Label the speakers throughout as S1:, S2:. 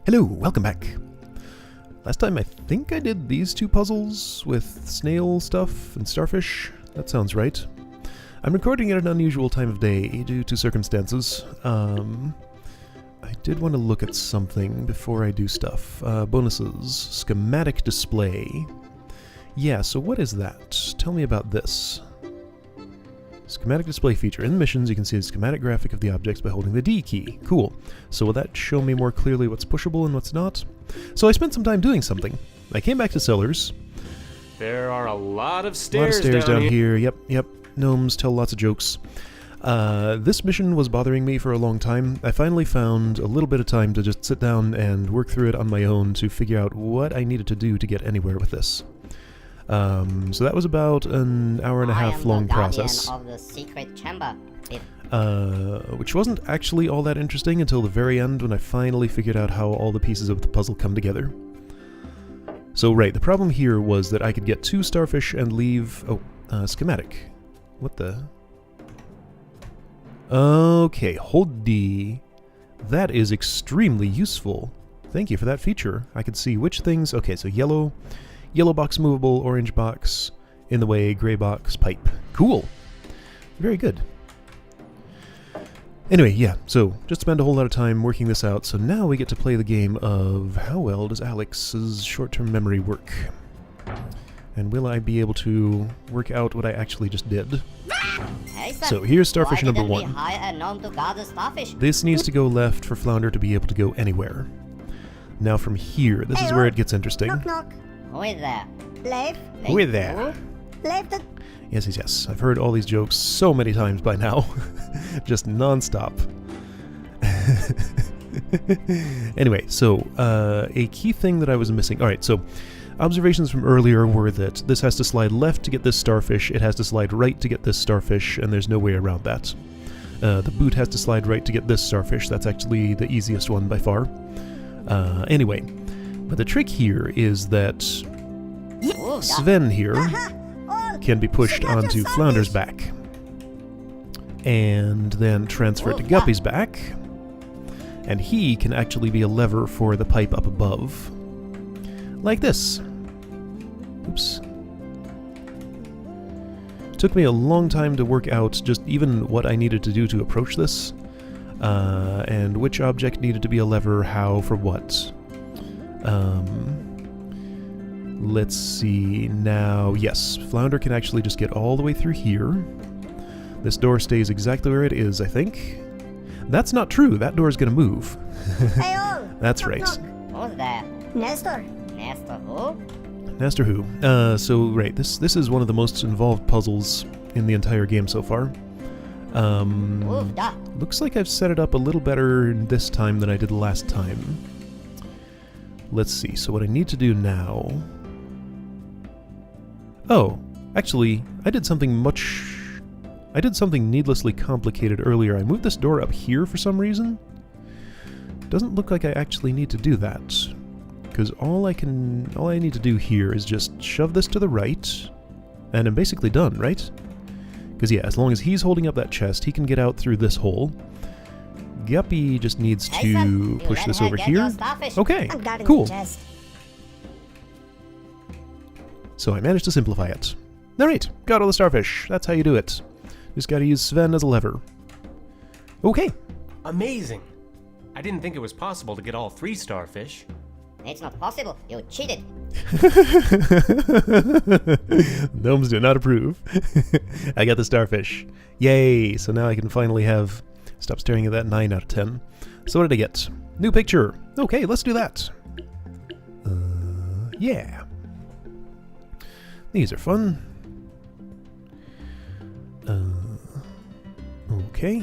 S1: Hello, welcome back. Last time I think I did these two puzzles with snail stuff and starfish. That sounds right. I'm recording at an unusual time of day due to circumstances. I did want to look at something before I do stuff. Bonuses. Schematic display. Yeah, so what is that? Tell me about this. Schematic display feature. In missions, you can see the schematic graphic of the objects by holding the D key. Cool. So will that show me more clearly what's pushable and what's not? So I spent some time doing something. I came back to Cellars.
S2: There are a lot of stairs,
S1: down here. Yep. Gnomes tell lots of jokes. This mission was bothering me for a long time. I finally found a little bit of time to just sit down and work through it on my own to figure out what I needed to do to get anywhere with this. So that was about an hour and a half long process.
S3: Of the secret chamber.
S1: Which wasn't actually all that interesting until the very end when I finally figured out how all the pieces of the puzzle come together. So right, the problem here was that I could get 2 starfish and leave... schematic. What the... Okay, hold D. That is extremely useful. Thank you for that feature. I could see which things... Okay, so yellow box movable, orange box, in the way, gray box, pipe. Cool. Very good. Anyway, yeah, so just spend a whole lot of time working this out, so now we get to play the game of how well does Alex's short-term memory work? And will I be able to work out what I actually just did?
S3: Hey, son,
S1: so here's starfish
S3: why
S1: number
S3: didn't we
S1: 1.
S3: hire a gnome to guard the starfish?
S1: This needs to go left for Flounder to be able to go anywhere. Now from here, this is where it gets interesting.
S4: Knock, knock.
S3: Who is there?
S4: Leif.
S1: Who is there?
S4: Leif the...
S1: Yes. I've heard all these jokes so many times by now. Just non-stop. Anyway, so a key thing that I was missing... Alright, so observations from earlier were that this has to slide left to get this starfish, it has to slide right to get this starfish, and there's no way around that. The boot has to slide right to get this starfish. That's actually the easiest one by far. Anyway, but the trick here is that Sven here can be pushed onto Flounder's back and then transfer to Guppy's back, and he can actually be a lever for the pipe up above. Like this. Oops. Took me a long time to work out just even what I needed to do to approach this, and which object needed to be a lever, how, for what. Let's see now. Yes, Flounder can actually just get all the way through here. This door stays exactly where it is, I think. That's not true. That door is going to move.
S4: Hey, all.
S1: That's
S4: Knock,
S1: right.
S4: knock.
S3: Who's there?
S4: Nestor.
S3: Nestor who?
S1: Nestor who? So right, this is one of the most involved puzzles in the entire game so far. Looks like I've set it up a little better this time than I did last time. Let's see. So what I need to do now... Oh, actually, I did something needlessly complicated earlier. I moved this door up here for some reason. Doesn't look like I actually need to do that. Because all I need to do here is just shove this to the right, and I'm basically done, right? Because yeah, as long as he's holding up that chest, he can get out through this hole. Guppy just needs to push this over here. Okay, cool. So I managed to simplify it. Alright, got all the starfish. That's how you do it. Just gotta use Sven as a lever. Okay.
S2: Amazing. I didn't think it was possible to get all 3 starfish.
S3: It's not possible. You cheated.
S1: Gnomes do not approve. I got the starfish. Yay! So now I can finally have... Stop staring at that 9 out of 10. So what did I get? New picture. Okay, let's do that. Yeah. These are fun. Okay.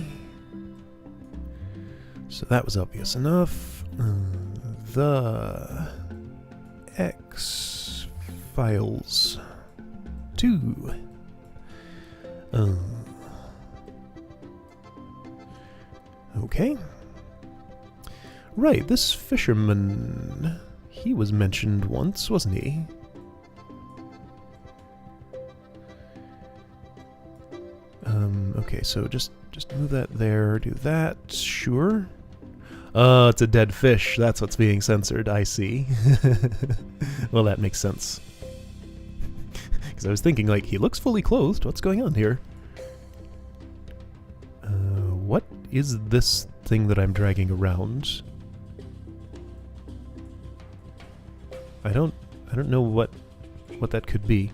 S1: So that was obvious enough. The X files 2. Okay. Right, this fisherman, he was mentioned once, wasn't he? Okay, so just move that there, do that, sure. Oh, it's a dead fish. That's what's being censored. I see. Well, that makes sense. Because I was thinking, like, he looks fully clothed. What's going on here? What is this thing that I'm dragging around? I don't know what that could be.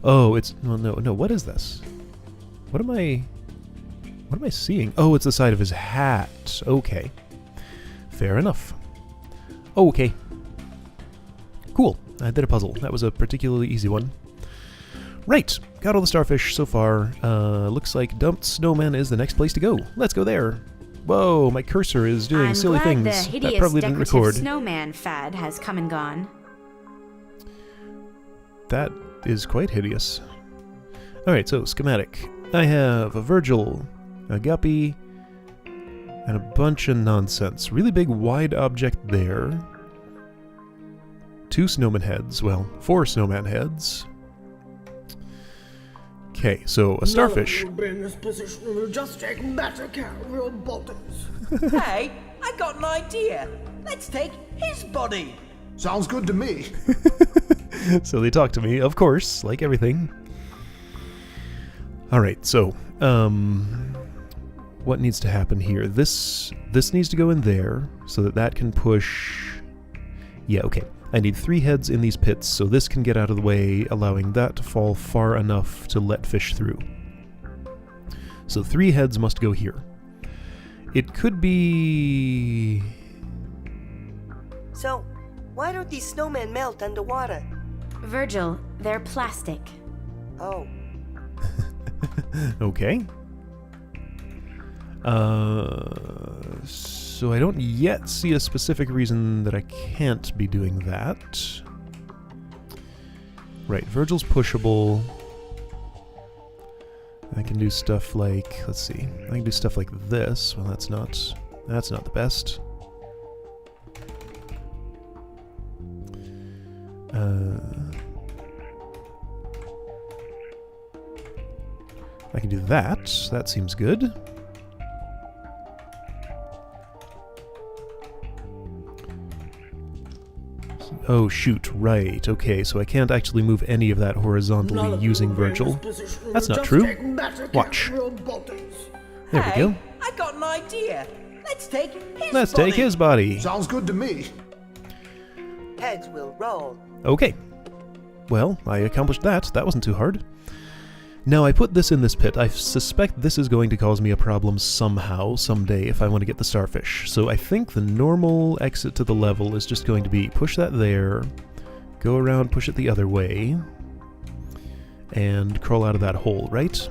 S1: Oh, it's no. What is this? What am I seeing? Oh, it's the side of his hat. Okay, fair enough. Okay, cool. I did a puzzle. That was a particularly easy one. Right, got all the starfish so far. Looks like Dumped Snowman is the next place to go. Let's go there. Whoa, my cursor is doing silly things.
S5: The hideous
S1: That probably didn't
S5: decorative
S1: record.
S5: snowman fad has come and gone.
S1: That is quite hideous. Alright, so schematic. I have a Virgil, a guppy, and a bunch of nonsense. Really big wide object there. 2 snowman heads. Well, 4 snowman heads. Okay, so a starfish.
S6: Just take better care of your bodies.
S7: Hey, I got an idea. Let's take his body.
S6: Sounds good to me.
S1: So they talk to me, of course, like everything. Alright, so, what needs to happen here? This needs to go in there, so that can push... Yeah, okay. I need 3 heads in these pits, so this can get out of the way, allowing that to fall far enough to let fish through. So 3 heads must go here. It could be...
S8: So, why don't these snowmen melt underwater?
S5: Virgil, they're plastic.
S8: Oh.
S1: Okay. So I don't yet see a specific reason that I can't be doing that. Right, Virgil's pushable. I can do stuff like, let's see, I can do stuff like this. Well, that's not the best. I can do that. That seems good. Oh shoot, right, okay, so I can't actually move any of that horizontally using Virgil. That's not true. Watch. There we go.
S7: I got an idea. Let's take his
S1: Let's
S7: body.
S1: take his body.
S6: Sounds good to me.
S8: Heads will roll.
S1: Okay. Well, I accomplished that. That wasn't too hard. Now, I put this in this pit. I suspect this is going to cause me a problem somehow, someday, if I want to get the starfish. So I think the normal exit to the level is just going to be push that there, go around, push it the other way, and crawl out of that hole, right?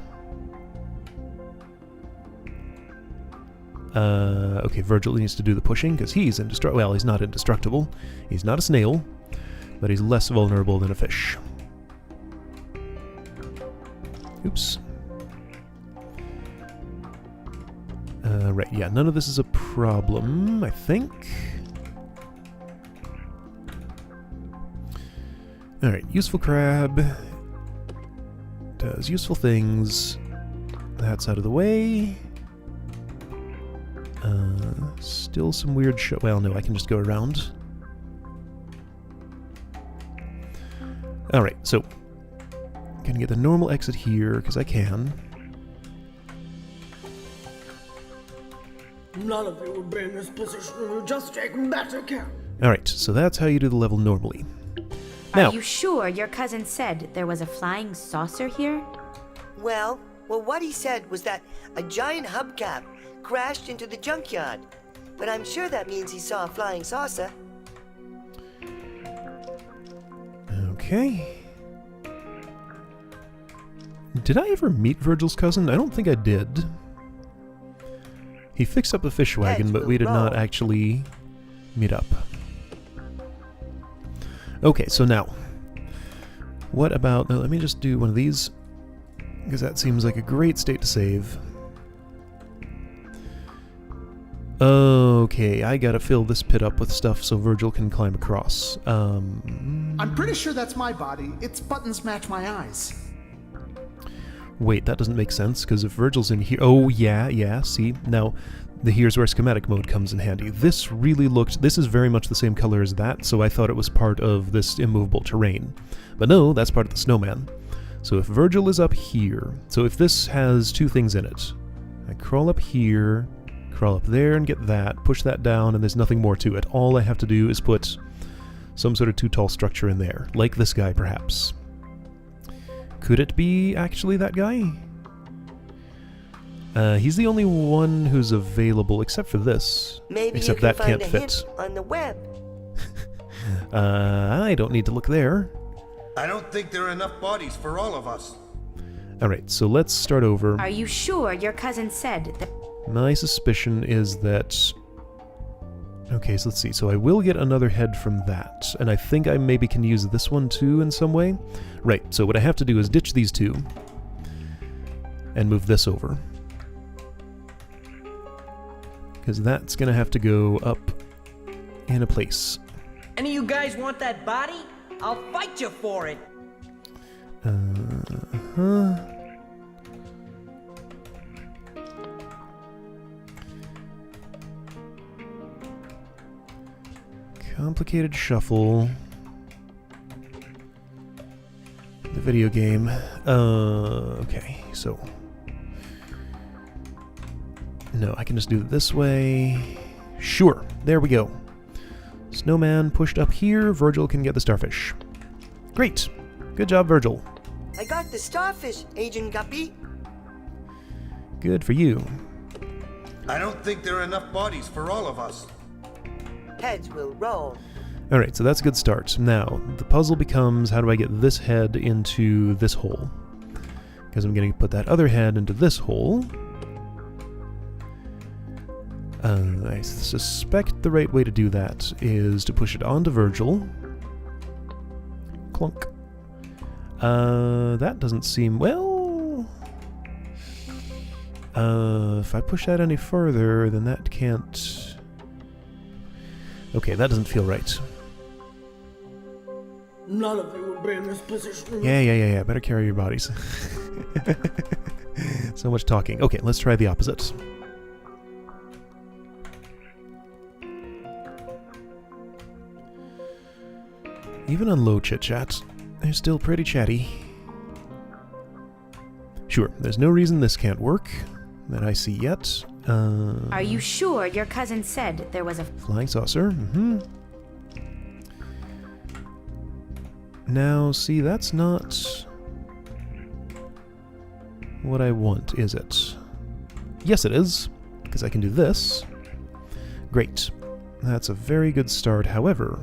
S1: Okay, Virgil needs to do the pushing, because he's indestructible. Well, he's not indestructible. He's not a snail, but he's less vulnerable than a fish. Oops. Right, yeah, none of this is a problem, I think. Alright, useful crab. Does useful things. That's out of the way. Still some weird well, no, I can just go around. Alright, so gonna get the normal exit here, because I can.
S6: None of you would be in this position if you just take better care.
S1: Alright, so that's how you do the level normally. Now,
S5: Are you sure your cousin said there was a flying saucer here?
S8: Well, what he said was that a giant hubcap crashed into the junkyard. But I'm sure that means he saw a flying saucer.
S1: okay. Did I ever meet Virgil's cousin? I don't think I did. He fixed up the fish wagon, but we did not actually meet up. Okay, so now, what about... let me just do one of these, because that seems like a great state to save. Okay, I gotta fill this pit up with stuff so Virgil can climb across.
S6: I'm pretty sure that's my body. Its buttons match my eyes.
S1: Wait, that doesn't make sense, because if Virgil's in here... Oh, yeah, see? Now, here's where schematic mode comes in handy. This really looked... This is very much the same color as that, so I thought it was part of this immovable terrain. But no, that's part of the snowman. So if Virgil is up here... So if this has two things in it, I crawl up here, crawl up there and get that, push that down, and there's nothing more to it. All I have to do is put some sort of too tall structure in there, like this guy, perhaps. Could it be actually that guy? He's the only one who's available, except for this.
S8: Maybe
S1: except
S8: you can
S1: that
S8: find
S1: can't
S8: a
S1: fit.
S8: hint on the web.
S1: I don't need to look there.
S9: I don't think there are enough bodies for all of us.
S1: Alright, so let's start over.
S5: Are you sure your cousin said that?
S1: My suspicion is that... Okay, so let's see. So I will get another head from that, and I think I maybe can use this one too in some way. Right, so what I have to do is ditch these two and move this over. Because that's going to have to go up in a place.
S7: Any of you guys want that body? I'll fight you for it.
S1: Complicated shuffle. The video game. Okay, so... No, I can just do it this way. Sure, there we go. Snowman pushed up here, Virgil can get the starfish. Great! Good job, Virgil.
S8: I got the starfish, Agent Guppy.
S1: Good for you.
S9: I don't think there are enough bodies for all of us.
S8: Heads will roll.
S1: Alright, so that's a good start. Now, the puzzle becomes, how do I get this head into this hole? Because I'm going to put that other head into this hole. I suspect the right way to do that is to push it onto Virgil. Clunk. That doesn't seem... Well... if I push that any further, then that can't... Okay, that doesn't feel right.
S6: None of you will be in this position.
S1: Yeah. Better carry your bodies. So much talking. Okay, let's try the opposite. Even on low chit-chat, they're still pretty chatty. Sure, there's no reason this can't work that I see yet.
S5: Are you sure your cousin said there was a
S1: Flying saucer, Now, see, that's not what I want, is it? Yes, it is, because I can do this. Great. That's a very good start, however...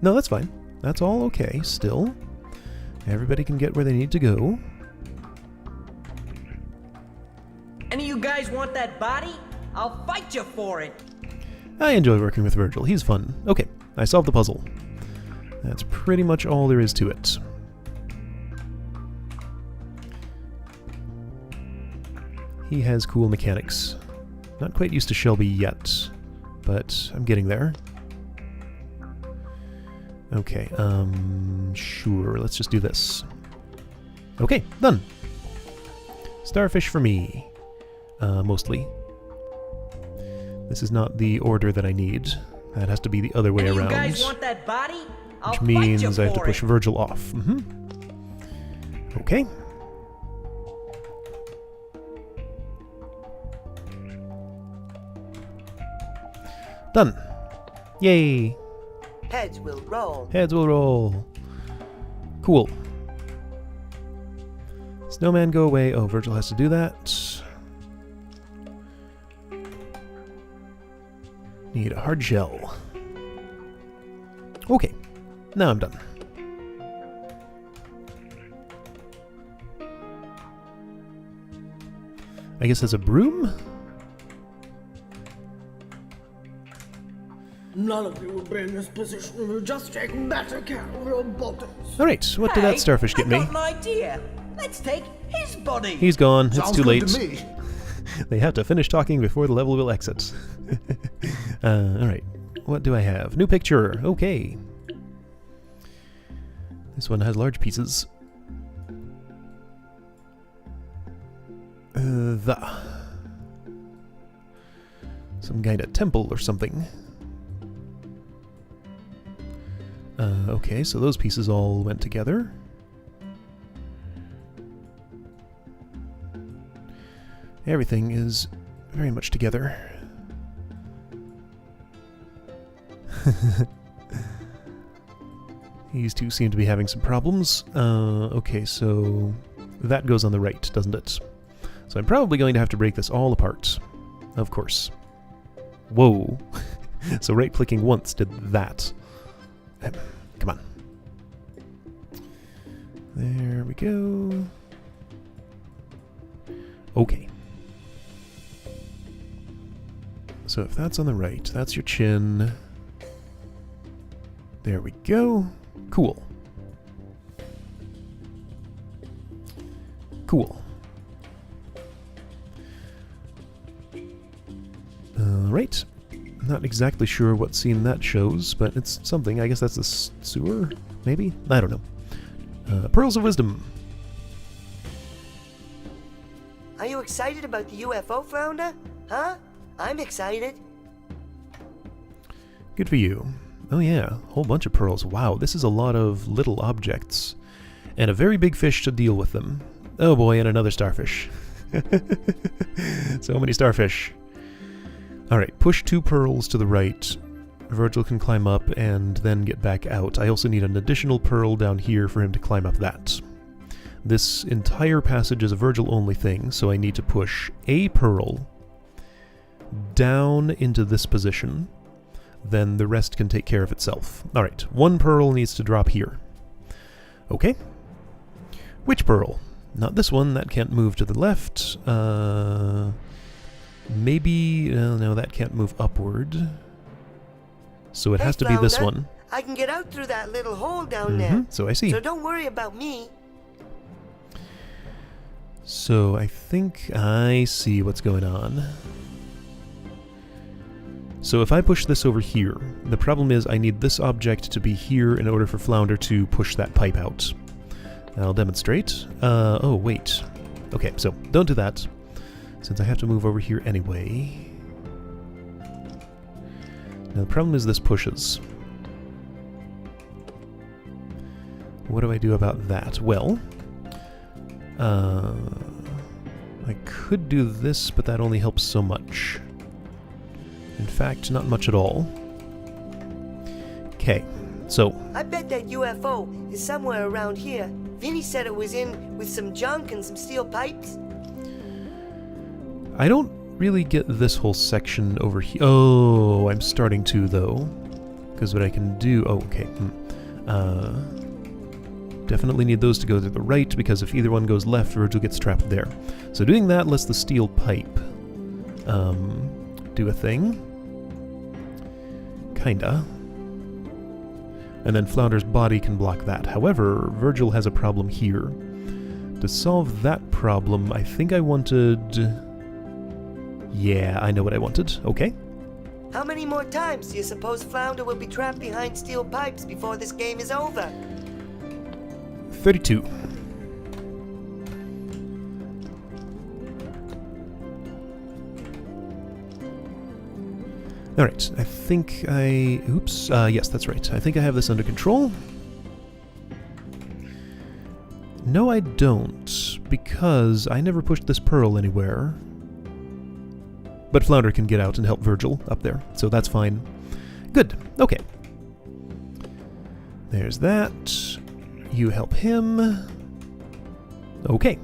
S1: No, that's fine. That's all okay, still. Everybody can get where they need to go.
S7: Any of you guys want that body? I'll fight you for it.
S1: I enjoy working with Virgil. He's fun. Okay, I solved the puzzle. That's pretty much all there is to it. He has cool mechanics. Not quite used to Shelby yet, but I'm getting there. Okay, sure, let's just do this. Okay, done. Starfish for me. Mostly. This is not the order that I need. That has to be the other way
S7: Any
S1: around.
S7: You guys want that body? I'll
S1: Which
S7: fight you
S1: means I have to
S7: for
S1: push
S7: it.
S1: Virgil off. Okay. Done. Yay.
S8: Heads will roll.
S1: Heads will roll. Cool. Snowman, go away. Oh, Virgil has to do that. Need a hard shell. Okay. Now I'm done. I guess as a broom?
S6: None of you will be in this position. We'll just take better care of your bodies.
S1: Alright, what did that starfish get
S7: I
S1: me?
S7: got an idea. Let's take his body.
S1: He's gone. It's
S9: Sounds
S1: too
S9: good
S1: late.
S9: to me.
S1: They have to finish talking before the level will exit. Alright. What do I have? New picture. Okay. This one has large pieces. Some kind of temple or something. Okay, so those pieces all went together. Everything is very much together. These two seem to be having some problems. Okay, so that goes on the right, doesn't it? So I'm probably going to have to break this all apart. Of course. Whoa. So right-clicking once did that. Come on. There we go. Okay. So if that's on the right, that's your chin. There we go. Cool. Cool. Alright. Not exactly sure what scene that shows, but it's something. I guess that's the sewer? Maybe? I don't know. Pearls of Wisdom.
S8: Are you excited about the UFO, Flounder? Huh? I'm excited.
S1: Good for you. Oh yeah, whole bunch of pearls. Wow, this is a lot of little objects. And a very big fish to deal with them. Oh boy, and another starfish. So many starfish. Alright, push 2 pearls to the right. Virgil can climb up and then get back out. I also need an additional pearl down here for him to climb up that. This entire passage is a Virgil-only thing, so I need to push a pearl down into this position. Then the rest can take care of itself. Alright, 1 pearl needs to drop here. Okay. Which pearl? Not this one, that can't move to the left. Maybe... no, that can't move upward. So it has to be this one.
S8: I can get out through that little hole down there.
S1: So I see.
S8: So don't worry about me.
S1: So I think I see what's going on. So if I push this over here, the problem is I need this object to be here in order for Flounder to push that pipe out. I'll demonstrate. Oh, wait. Okay, so don't do that, since I have to move over here anyway. Now the problem is this pushes. What do I do about that? Well, I could do this, but that only helps so much. In fact, not much at all. Okay, so...
S8: I bet that UFO is somewhere around here. Vinny said it was in with some junk and some steel pipes.
S1: I don't really get this whole section over here. Oh, I'm starting to, though. Because what I can do... Oh, okay. Definitely need those to go to the right, because if either one goes left, Virgil gets trapped there. So doing that lets the steel pipe do a thing. Kinda. And then Flounder's body can block that. However, Virgil has a problem here. To solve that problem, I think I wanted... Yeah, I know what I wanted. Okay.
S8: How many more times do you suppose Flounder will be trapped behind steel pipes before this game is over?
S1: 32. Alright, I think I... Oops, yes, that's right. I think I have this under control. No, I don't, because I never pushed this pearl anywhere. But Flounder can get out and help Virgil up there, so that's fine. Good, okay. There's that. You help him. Okay.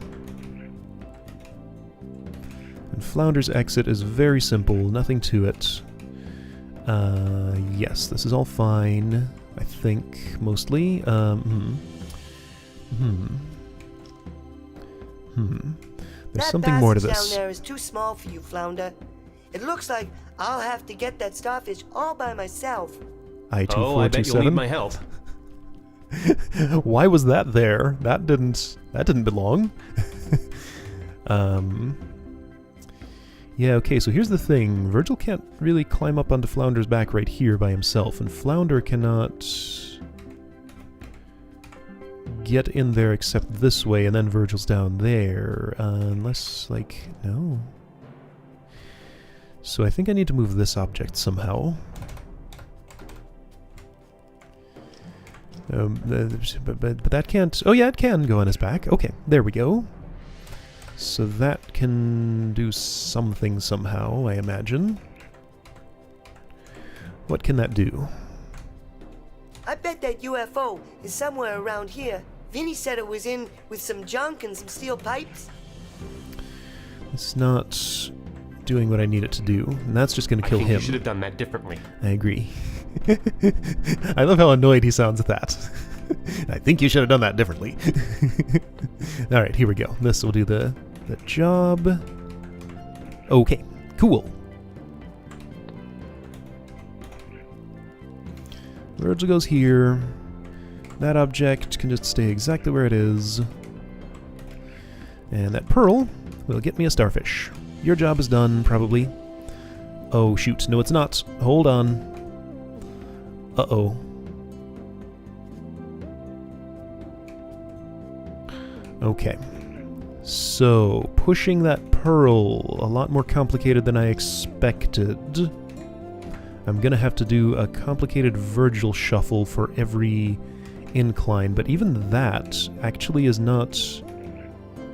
S1: And Flounder's exit is very simple, nothing to it. Yes, this is all fine, I think, mostly. There's something more to
S8: this. That
S1: this.
S8: down there is too small for you, Flounder. It looks like I'll have to get that starfish all by myself.
S1: I2427.
S2: Oh, I bet you'll need my help.
S1: Why was that there? That didn't belong. Yeah, okay, so here's the thing. Virgil can't really climb up onto Flounder's back right here by himself, and Flounder cannot... get in there except this way, and then Virgil's down there. Unless, like, no. So I think I need to move this object somehow. But that can't... Oh yeah, it can go on his back. Okay, there we go. So that can do something somehow, I imagine. What can that do?
S8: I bet that UFO is somewhere around here. Vinny said it was in with some junk and some steel pipes.
S1: It's not doing what I need it to do, and that's just going to kill
S2: I think
S1: him.
S2: you should have done that differently.
S1: I agree. I love how annoyed he sounds at that. I think you should have done that differently. Alright, here we go. This will do the job. Okay, cool. Virgil goes here. That object can just stay exactly where it is. And that pearl will get me a starfish. Your job is done, probably. Oh, shoot. No, it's not. Hold on. Uh-oh. Okay. So, pushing that pearl, a lot more complicated than I expected. I'm gonna have to do a complicated Virgil shuffle for every incline, but even that actually is not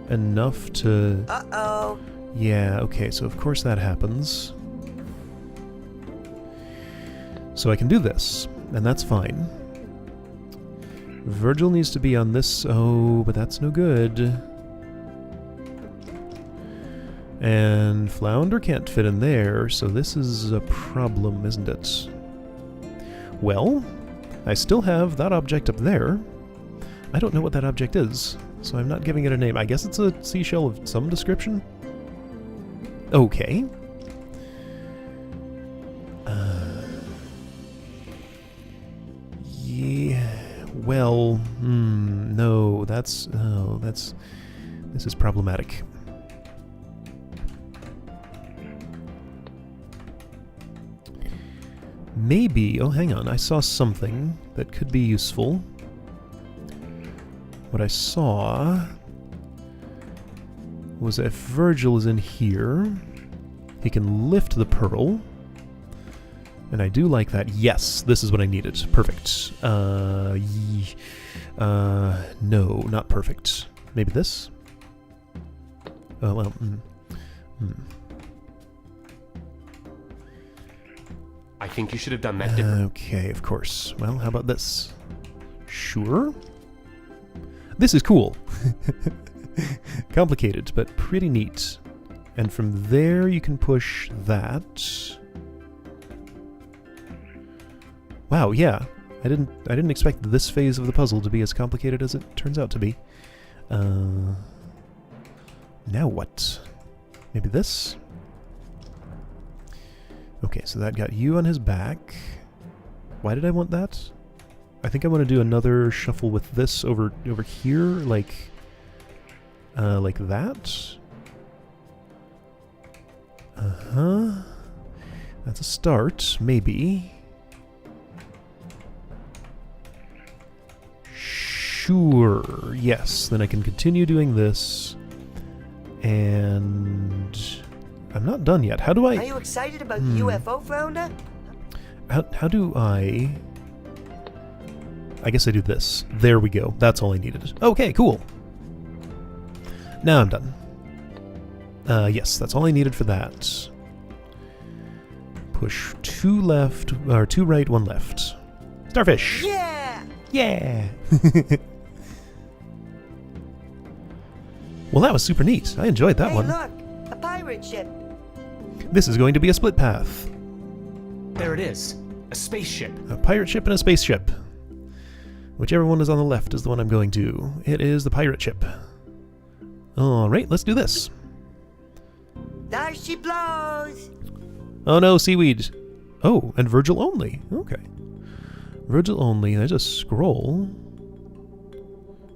S1: enough to...
S8: Uh-oh.
S1: Yeah, okay, so of course that happens. So I can do this, and that's fine. Virgil needs to be on this... Oh, but that's no good. And Flounder can't fit in there, so this is a problem, isn't it? Well, I still have that object up there. I don't know what that object is, so I'm not giving it a name. I guess it's a seashell of some description? Okay. Yeah, well, no, that's... Oh, that's... This is problematic. Maybe... Oh, hang on. I saw something that could be useful. What I saw was that if Virgil is in here, he can lift the pearl. And I do like that. Yes, this is what I needed. Perfect. No, not perfect. Maybe this? Oh, well,
S2: I think you should have done that differently.
S1: Okay, of course. Well, how about this? Sure. This is cool. Complicated, but pretty neat. And from there you can push that. Wow, yeah. I didn't expect this phase of the puzzle to be as complicated as it turns out to be. Now what? Maybe this? Okay, so that got you on his back. Why did I want that? I think I want to do another shuffle with this over here, like that. Uh-huh. That's a start, maybe. Sure, yes. Then I can continue doing this. And I'm not done yet. How do I...
S8: Are you excited about UFO, Flounder?
S1: How do I... I guess I do this. There we go. That's all I needed. Okay, cool. Now I'm done. Yes, that's all I needed for that. Push 2 left, or 2 right, 1 left. Starfish!
S8: Yeah!
S1: Yeah! Well, that was super neat. I enjoyed that
S8: Hey,
S1: one.
S8: look! A pirate ship!
S1: This is going to be a split path.
S2: There it is. A spaceship.
S1: A pirate ship and a spaceship. Whichever one is on the left is the one I'm going to. It is the pirate ship. Alright, let's do this.
S8: There she blows!
S1: Oh no, seaweed. Oh, and Virgil only. Okay. Virgil only. There's a scroll.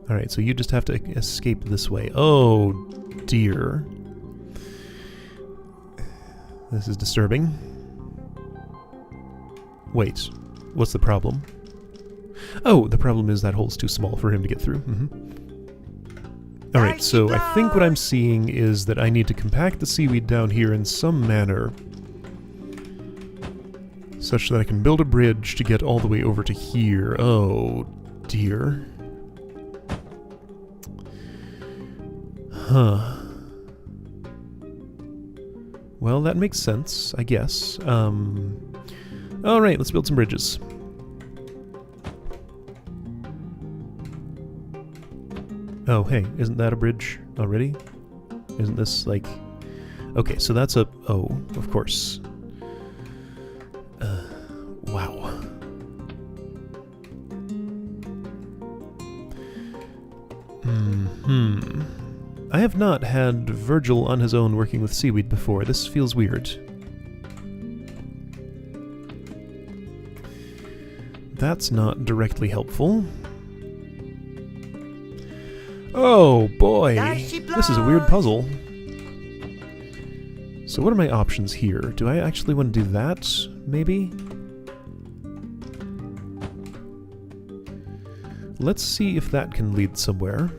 S1: Alright, so you just have to escape this way. Oh, dear. This is disturbing. Wait, what's the problem? Oh, the problem is that hole's too small for him to get through. Alright, so I think what I'm seeing is that I need to compact the seaweed down here in some manner such that I can build a bridge to get all the way over to here. Oh, dear. Huh. Well, that makes sense, I guess. Alright, let's build some bridges. Oh, hey, isn't that a bridge already? Isn't this, like... Okay, so that's a... Oh, of course. Wow. I have not had Virgil on his own working with seaweed before. This feels weird. That's not directly helpful. Oh boy, this is a weird puzzle. So what are my options here? Do I actually want to do that, maybe? Let's see if that can lead somewhere.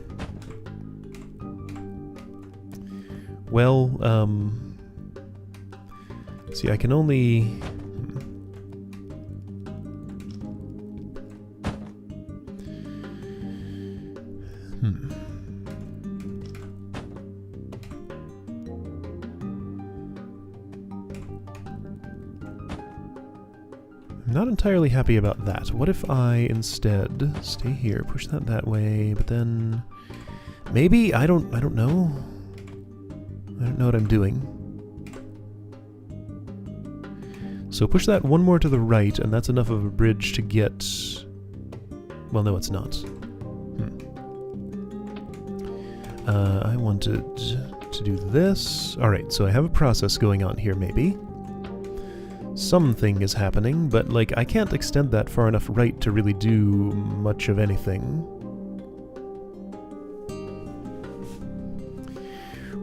S1: Well, see, I can only... I'm not entirely happy about that. What if I instead stay here, push that way, but then maybe I don't know. I don't know what I'm doing. So push that one more to the right, and that's enough of a bridge to get... Well, no, it's not. I wanted to do this. Alright, so I have a process going on here, maybe. Something is happening, but, like, I can't extend that far enough right to really do much of anything.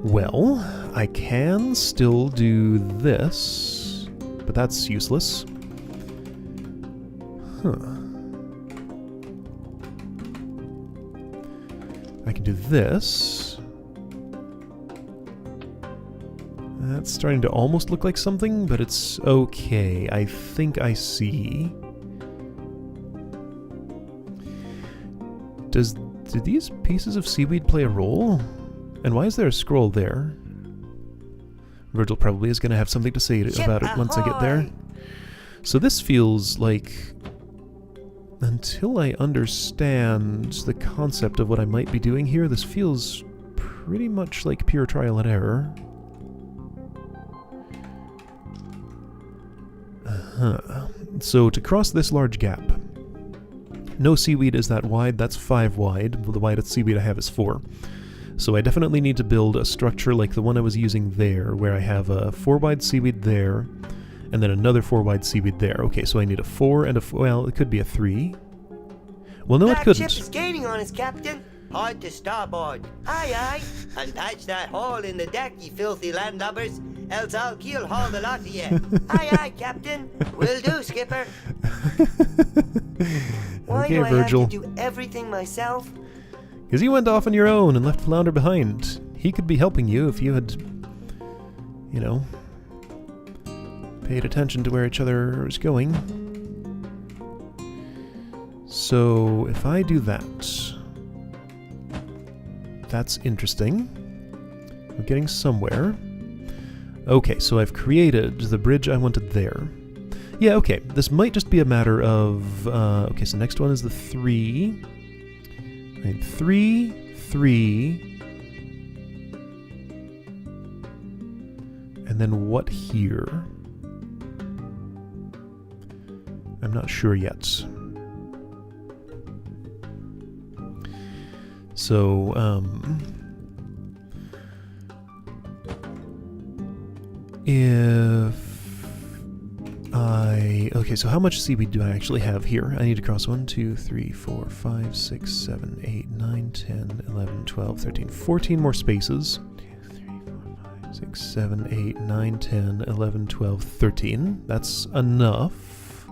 S1: Well, I can still do this, but that's useless. I can do this. That's starting to almost look like something, but it's okay. I think I see. Do these pieces of seaweed play a role? And why is there a scroll there? Virgil probably is going to have something to say about it once I get there. So this feels like... Until I understand the concept of what I might be doing here, this feels pretty much like pure trial and error. So to cross this large gap, no seaweed is that wide, that's 5 wide. The widest seaweed I have is 4. So I definitely need to build a structure like the one I was using there, where I have a 4 wide seaweed there, and then another 4 wide seaweed there. Okay, so I need a 4 and a... well, it could be a 3. Well, no, it couldn't.
S8: That ship is gaining on us, Captain. Hard to starboard. Aye, aye. And patch that hole in the deck, you filthy landlubbers. Else I'll keel haul the lot of you. Aye, aye, Captain. Will do, Skipper. Why
S1: okay,
S8: do I
S1: Virgil.
S8: have to do everything myself?
S1: Because you went off on your own and left Flounder behind. He could be helping you if you had, you know, paid attention to where each other was going. So, if I do that... That's interesting. I'm getting somewhere. Okay, so I've created the bridge I wanted there. Yeah, okay, this might just be a matter of... okay, so next one is the 3. Right, 3, 3... And then what here? I'm not sure yet. So, if I... Okay, so how much seaweed do I actually have here? I need to cross 1, 2, 3, 4, 5, 6, 7, 8, 9, 10, 11, 12, 13, 14 more spaces. 2, 3, 4, 5, 6, 7, 8, 9, 10, 11, 12, 13. That's enough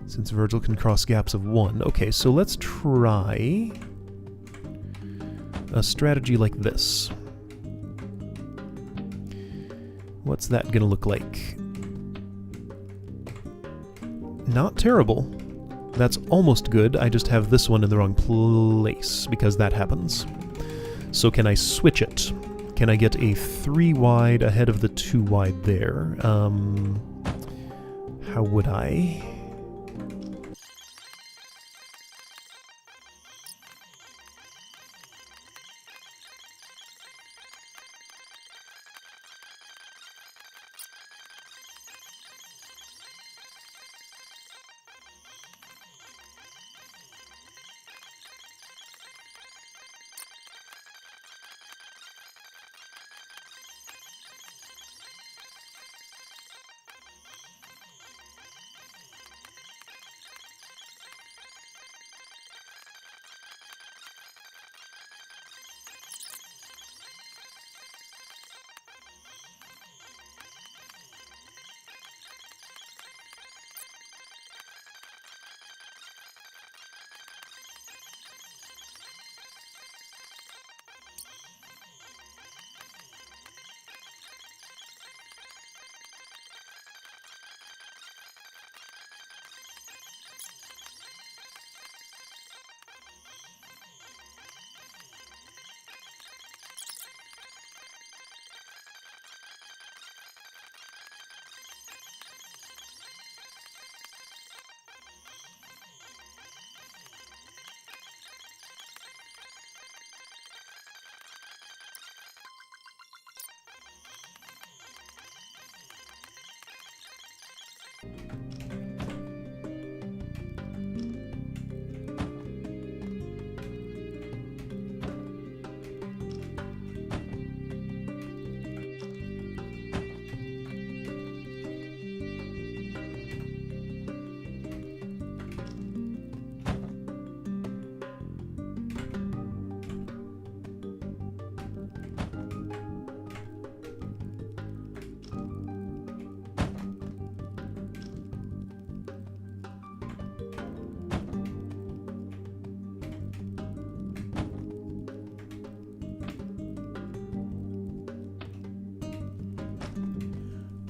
S1: Since Virgil can cross gaps of 1. Okay, so let's try a strategy like this. What's that gonna look like? Not terrible. That's almost good. I just have this one in the wrong place, because that happens. So can I switch it? Can I get a 3 wide ahead of the 2 wide there? How would I?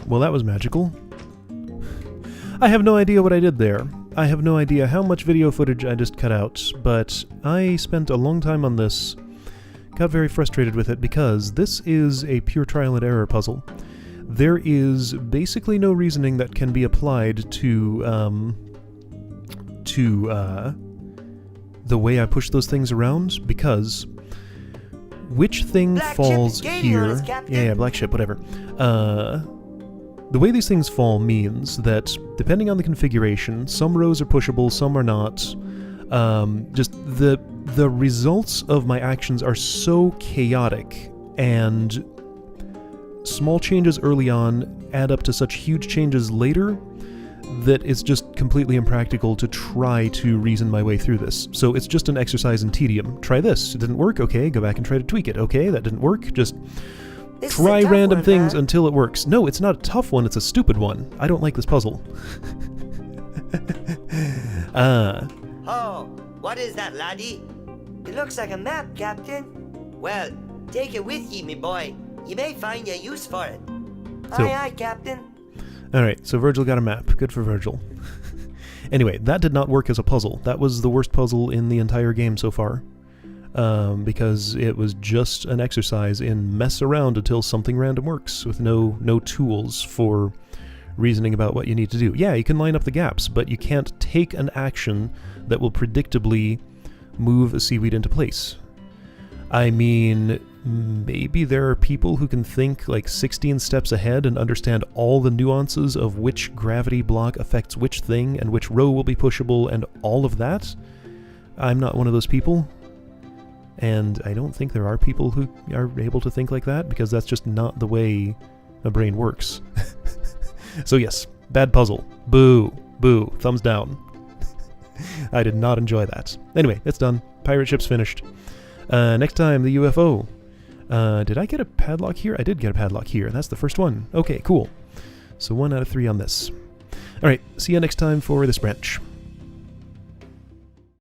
S1: Well, that was magical. I have no idea what I did there. I have no idea how much video footage I just cut out, but I spent a long time on this, got very frustrated with it because this is a pure trial and error puzzle. There is basically no reasoning that can be applied to the way I push those things around, because which thing
S8: Black
S1: falls
S8: ship is gaining on
S1: here?
S8: us, Captain.
S1: Yeah, black ship, whatever. The way these things fall means that, depending on the configuration, some rows are pushable, some are not. Just the results of my actions are so chaotic, and small changes early on add up to such huge changes later that it's just completely impractical to try to reason my way through this. So it's just an exercise in tedium. Try this. It didn't work? Okay, go back and try to tweak it. Okay, that didn't work? Just
S8: This is
S1: try
S8: a tough
S1: random
S8: one,
S1: things
S8: huh?
S1: until it works. No, it's not a tough one, it's a stupid one. I don't like this puzzle.
S8: Oh, what is that, laddie? It looks like a map, Captain. Well, take it with ye, me boy. You may find a use for it.
S1: So-
S8: Aye, aye, Captain.
S1: Alright, so Virgil got a map. Good for Virgil. Anyway, that did not work as a puzzle. That was the worst puzzle in the entire game so far. Because it was just an exercise in mess around until something random works, with no tools for reasoning about what you need to do. Yeah, you can line up the gaps, but you can't take an action that will predictably move a seaweed into place. I mean, maybe there are people who can think like 16 steps ahead and understand all the nuances of which gravity block affects which thing and which row will be pushable and all of that. I'm not one of those people. And I don't think there are people who are able to think like that, because that's just not the way a brain works. So yes, bad puzzle. Boo. Boo. Thumbs down. I did not enjoy that. Anyway, it's done. Pirate ship's finished. Next time, the UFO. Did I get a padlock here? I did get a padlock here. That's the first one. Okay, cool. So 1 out of 3 on this. Alright, see you next time for this branch.